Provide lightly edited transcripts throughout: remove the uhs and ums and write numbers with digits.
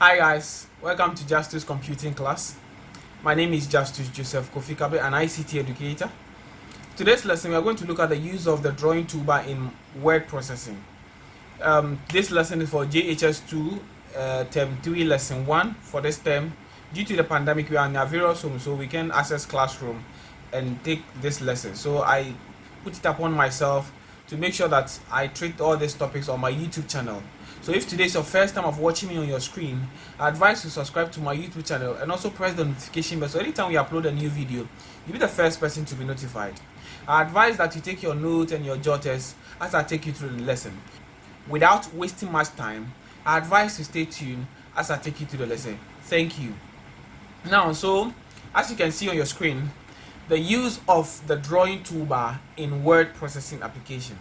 Hi guys, welcome to J.H.S computing class. My name is J.H.S Joseph Kofi Kabe, an ICT educator. Today's lesson we are going to look at the use of the drawing toolbar in word processing. This lesson is for J.H.S 2 term 3 lesson 1 for this term. Due to the pandemic we are in our various homes, so we can access classroom and take this lesson. So I put it upon myself to make sure that I treat all these topics on my YouTube channel. So if today is your first time of watching me on your screen, I advise you subscribe to my YouTube channel and also press the notification bell so anytime we upload a new video, you'll be the first person to be notified. I advise that you take your notes and your jotters as I take you through the lesson. Without wasting much time, I advise you stay tuned as I take you through the lesson. Thank you. Now, so as you can see on your screen, the use of the drawing toolbar in word processing application.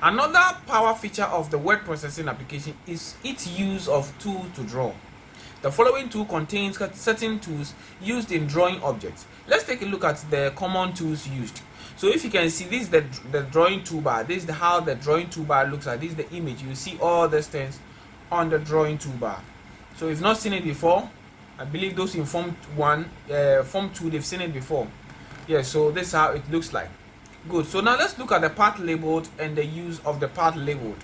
Another power feature of the word processing application is its use of tools to draw. The following tool contains certain tools used in drawing objects. Let's take a look at the common tools used. So if you can see, this is the drawing toolbar. This is how the drawing toolbar looks like. This is the image. You see all these things on the drawing toolbar. So if you've not seen it before, I believe those in Form 2, they've seen it before. Yeah, so this is how it looks like. Good. So now let's look at the part labeled and the use of the part labeled.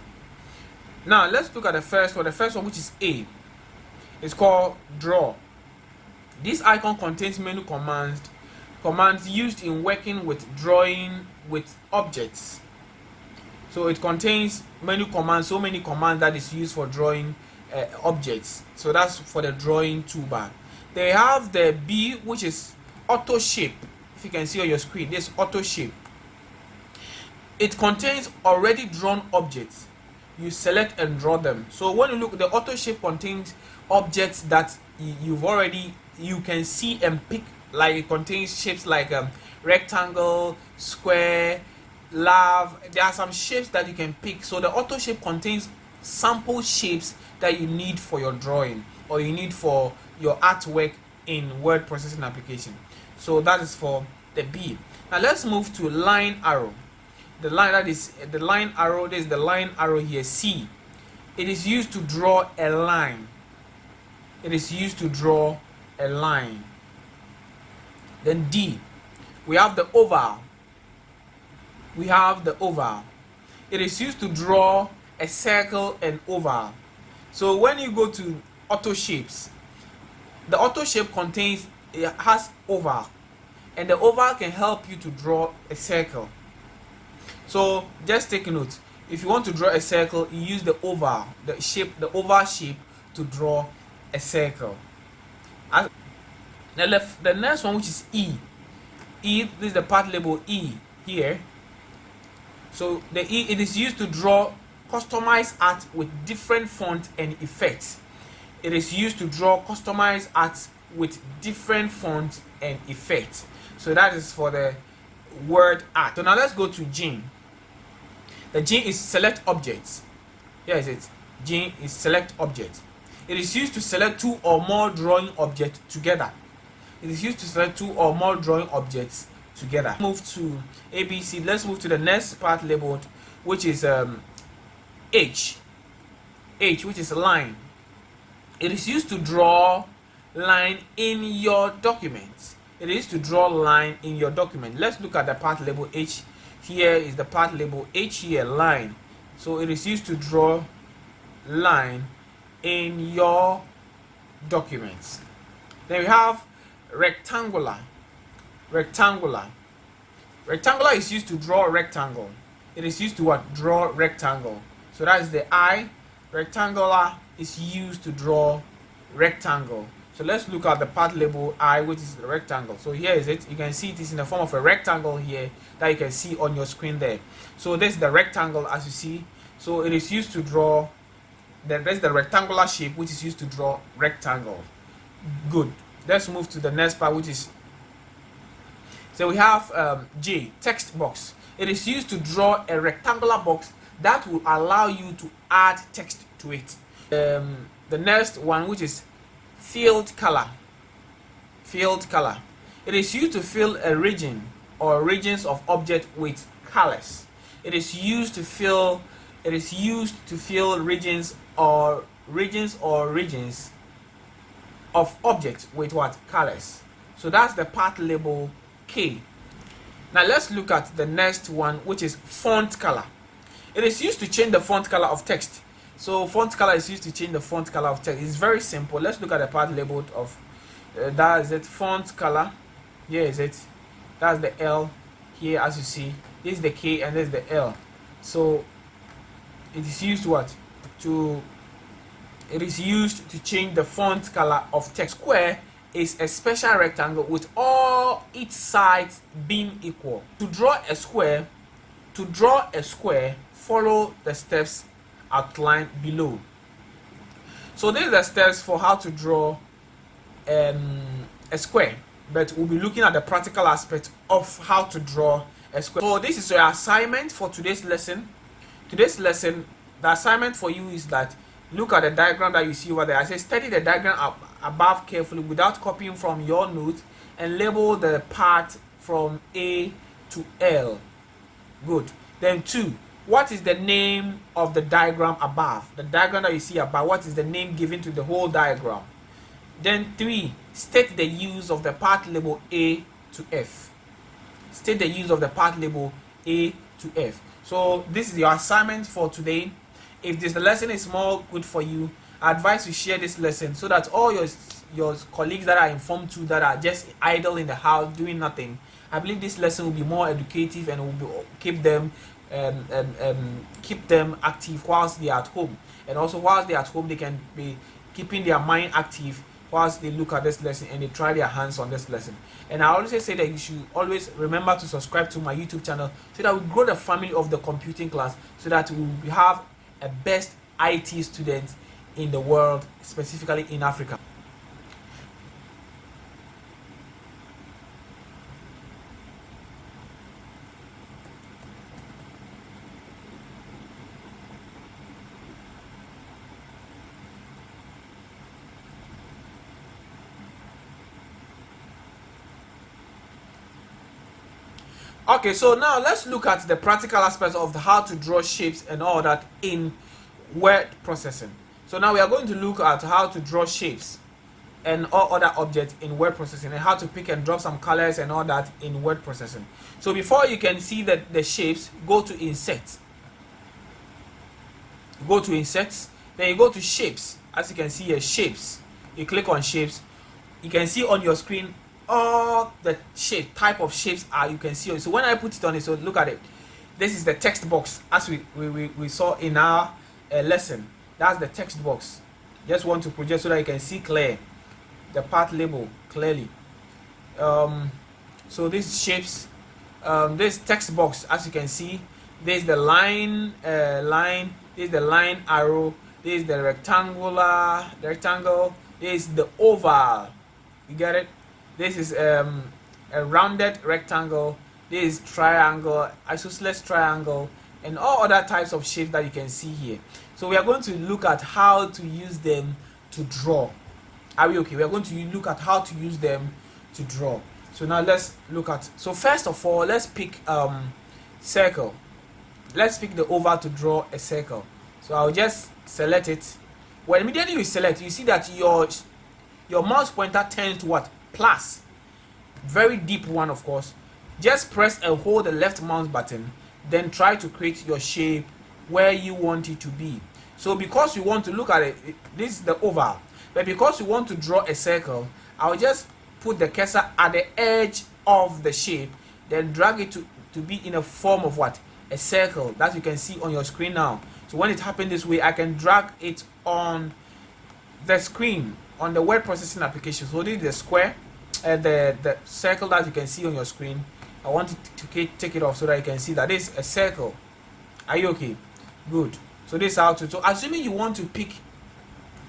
Now let's look at the first one. The first one, which is A, is called draw. This icon contains many commands used in working with drawing with objects. So it contains many commands, so many commands that is used for drawing objects. So that's for the drawing toolbar. They have the B, which is AutoShip. If you can see on your screen, this AutoShip. It contains already drawn objects. You select and draw them. So when you look, the AutoShip contains objects that you can see and pick. Like it contains shapes like rectangle, square, love. There are some shapes that you can pick. So the AutoShip contains sample shapes that you need for your drawing or you need for your artwork in word processing application. So that is for the B. Now let's move to line arrow. The line arrow. This is the line arrow here. C. It is used to draw a line. It is used to draw a line. Then D. We have the oval. It is used to draw a circle and oval. So when you go to auto shapes, the auto shape has oval, and the oval can help you to draw a circle. So just take a note. If you want to draw a circle, you use the oval shape to draw a circle. The next one, which is E. This is the part label E here. So the E, it is used to draw customized art with different fonts and effects. It is used to draw customized art with different fonts and effects. So that is for the word art. So now let's go to G. The G is select objects. Here is it. G is select object. It is used to select two or more drawing objects together. Move to ABC. Let's move to the next part labeled, which is H. H, which is line. It is used to draw line in your document. Let's look at the part label H. Here is the part label H here, line. So it is used to draw line in your documents. Then we have rectangular. Rectangular is used to draw a rectangle. It is used to what? Draw rectangle. So that is the I. Rectangular is used to draw rectangle. So let's look at the part label I, which is the rectangle. So here is it. You can see it is in the form of a rectangle here that you can see on your screen there. So this is the rectangle, as you see. So it is used to draw. There's the rectangular shape, which is used to draw rectangle. Good. Let's move to the next part, which is. So we have J, text box. It is used to draw a rectangular box that will allow you to add text to it. The next one, which is field color. It is used to fill a region or regions of object with colors. It is used to fill regions of object with what? Colors. So that's the path label K. Now let's look at the next one, which is font color. It is used to change the font color of text. So font color is used to change the font color of text. It's very simple. Let's look at the path label of that is it, font color. Here is it. That's the L here, as you see. This is the K and this is the L. So it is used what? It is used to change the font color of text. Square is a special rectangle with all its sides being equal. To draw a square, follow the steps outlined below. So these are the steps for how to draw a square, but we'll be looking at the practical aspect of how to draw a square. So this is your assignment for today's lesson. The assignment for you is that look at the diagram that you see over there. I say study the diagram above carefully without copying from your notes and label the part from A to L. Good. Then 2, what is the name of the diagram above? The diagram that you see above, what is the name given to the whole diagram? Then 3, state the use of the part label A to F. State the use of the part label A to F. So this is your assignment for today. If this lesson is more good for you, I advise you share this lesson so that all your colleagues that are informed too, that are just idle in the house doing nothing, I believe this lesson will be more educative and will keep them active whilst they are at home. And also whilst they are at home, they can be keeping their mind active whilst they look at this lesson and they try their hands on this lesson. And I always say that you should always remember to subscribe to my YouTube channel so that we grow the family of the computing class, so that we have a best IT student in the world, specifically in Africa. Okay, so now let's look at the practical aspects of how to draw shapes and all that in word processing. So now we are going to look at how to draw shapes and all other objects in word processing, and how to pick and drop some colors and all that in word processing. So before you can see the shapes, go to insert. Go to insert, then you go to shapes. As you can see here, shapes. You click on shapes. You can see on your screen all the type of shapes you can see. So when I put it on it, so look at it. This is the text box, as we saw in our lesson. That's the text box. Just want to project so that you can see clear the part label clearly. So these shapes, this text box, as you can see, there's the line, there's the line arrow, there's the rectangle, there's the oval. You get it? This is a rounded rectangle. This is triangle, isosceles triangle, and all other types of shapes that you can see here. So we are going to look at how to use them to draw. Are we okay? We are going to look at how to use them to draw. So now let's look at. So first of all, let's pick circle. Let's pick the oval to draw a circle. So I'll just select it. When immediately you select, you see that your mouse pointer turns to what? Plus. Very deep one, of course. Just press and hold the left mouse button, then try to create your shape where you want it to be. So because you want to look at it, this is the oval, but because you want to draw a circle, I'll just put the cursor at the edge of the shape, then drag it to be in a form of what? A circle that you can see on your screen now. So when it happens this way, I can drag it on the screen on the word processing application. So this is the square, the circle that you can see on your screen. I want it to take it off so that you can see that this is a circle. Are you okay? Good. So this is how to. So assuming you want to pick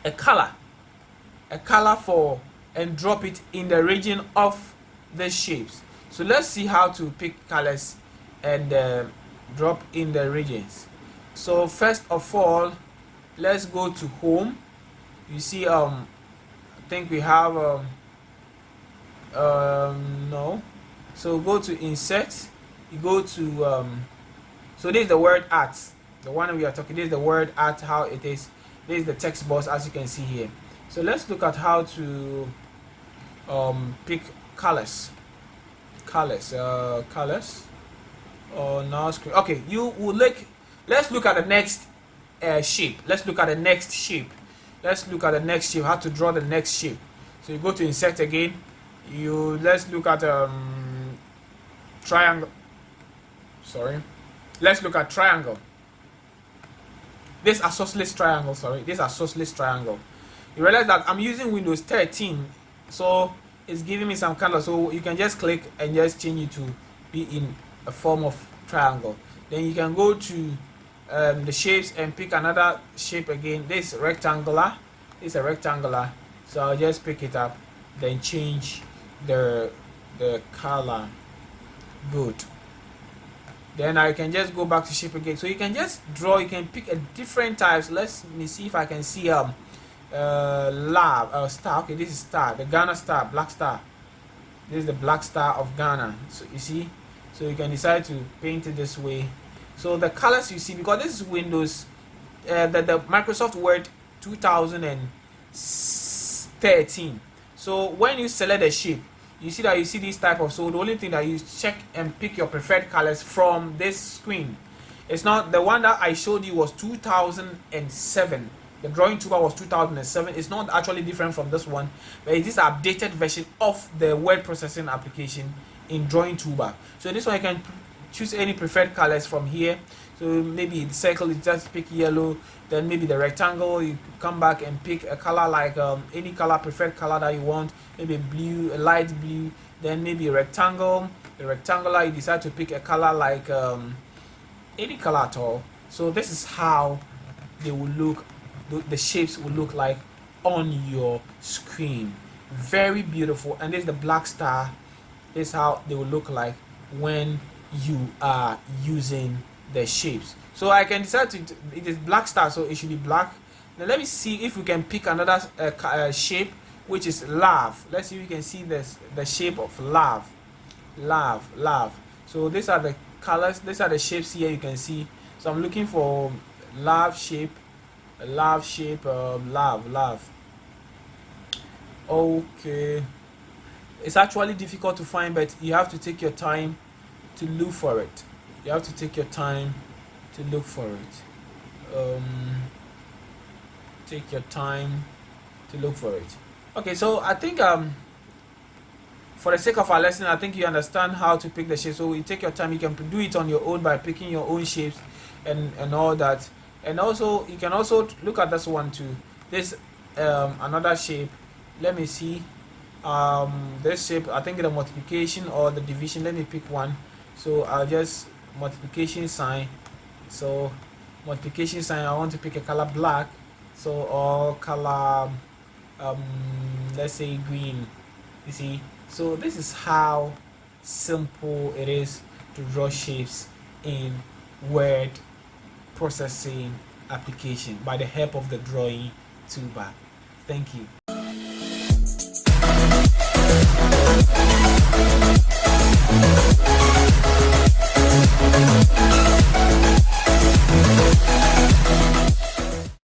a color for and drop it in the region of the shapes. So let's see how to pick colors and drop in the regions. So first of all, let's go to home. You see, I think we have no. So go to insert. You go to so this is the word art, the one we are talking. This is the word art, how it is. This is the text box, as you can see here. So let's look at how to pick colors on our screen. Okay, let's look at the next shape. Let's look at the next shape. How to draw the next shape. So you go to insert again. Let's look at triangle. Sorry, let's look at triangle. This isosceles triangle. You realize that I'm using Windows 13, so it's giving me some color. So you can just click and just change it to be in a form of triangle. Then you can go to the shapes and pick another shape again. This is rectangular. So I'll just pick it up, then change the color. Good. Then I can just go back to shape again. So you can just draw. You can pick a different types. Let me see if I can see star. Okay, this is star, the Ghana star, black star. This is the black star of Ghana. So you see, so you can decide to paint it this way. So the colors you see, because this is Windows, the Microsoft Word 2013. So when you select a shape, you see this type of. So the only thing that you check and pick your preferred colors from this screen. It's not the one that I showed you was 2007. The drawing toolbar was 2007. It's not actually different from this one, but it is an updated version of the word processing application in drawing toolbar. So this one you can choose any preferred colors from here. So maybe the circle, you just pick yellow. Then maybe the rectangle, you come back and pick a color like any color, preferred color that you want. Maybe blue, a light blue. Then maybe a rectangle. The rectangular, you decide to pick a color like any color at all. So this is how they will look. The shapes will look like on your screen. Very beautiful. And this is the black star. This is how they will look like when you are using the shapes. So I can decide to, it is black star, so it should be black. Now let me see if we can pick another shape, which is love. Let's see if we can see the shape of love. So these are the colors, these are the shapes here you can see. So I'm looking for love shape. Love. Okay, it's actually difficult to find, but you have to take your time to look for it. Okay, so I think for the sake of our lesson, I think you understand how to pick the shape. So you take your time. You can do it on your own by picking your own shapes and all that. And also you can also look at this one too. This another shape. Let me see. This shape, I think the multiplication or the division. Let me pick one. So I'll just multiplication sign. So multiplication sign, I want to pick a color black. So or color let's say green. You see, so this is how simple it is to draw shapes in word processing application by the help of the drawing toolbar. Thank you.